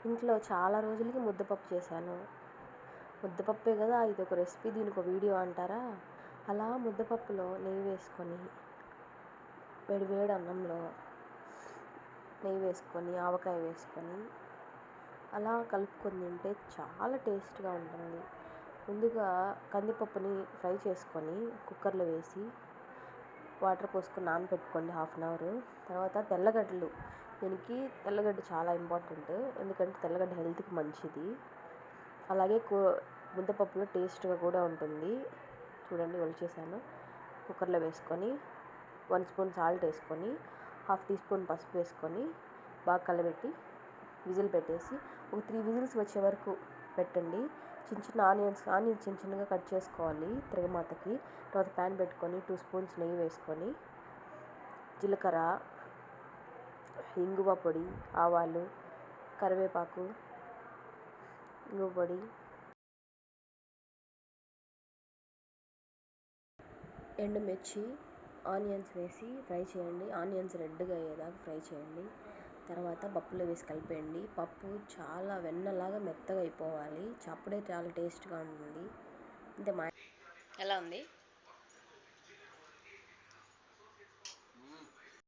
ఇంట్లో చాలా రోజులకి ముద్దపప్పు చేశాను. ముద్దపప్పే కదా, ఇది ఒక రెసిపీ, దీనికి ఒక వీడియో అంటారా? అలా ముద్దపప్పులో నెయ్యి వేసుకొని, వేడి అన్నంలో నెయ్యి వేసుకొని, ఆవకాయ వేసుకొని అలా కలుపుకొని తింటే చాలా టేస్ట్గా ఉంటుంది. ముందుగా కందిపప్పుని ఫ్రై చేసుకొని కుక్కర్లో వేసి వాటర్ పోసుకొని నానబెట్టుకోండి 1/2 అవర్. తర్వాత తెల్లగడ్డలు, దీనికి తెల్లగడ్డ చాలా ఇంపార్టెంట్, ఎందుకంటే తెల్లగడ్డ హెల్త్కి మంచిది. అలాగే ముద్దపప్పులో టేస్ట్గా కూడా ఉంటుంది. చూడండి ఒలిచేసాను. కుక్కర్లో వేసుకొని 1 స్పూన్ సాల్ట్ వేసుకొని 1/2 టీ స్పూన్ పసుపు వేసుకొని బాగా కలబెట్టి విజిల్ పెట్టేసి ఒక 3 విజిల్స్ వచ్చే వరకు పెట్టండి. చిన్న ఆనియన్స్ చిన్న చిన్నగా కట్ చేసుకోవాలి తిరగమాతకి. తర్వాత ప్యాన్ పెట్టుకొని 2 స్పూన్స్ నెయ్యి వేసుకొని జీలకర్ర, ఇంగువ పొడి, ఆవాలు, కరివేపాకు, ఇంగువ పొడి, ఎండుమిర్చి, ఆనియన్స్ వేసి ఫ్రై చేయండి. ఆనియన్స్ రెడ్గా అయ్యేదాకా ఫ్రై చేయండి. తర్వాత పప్పులో వేసి కలిపేయండి. పప్పు చాలా వెన్నలాగా మెత్తగా అయిపోవాలి, అప్పుడే చాలా టేస్ట్గా ఉంటుంది. అంతే. ఎలా ఉంది?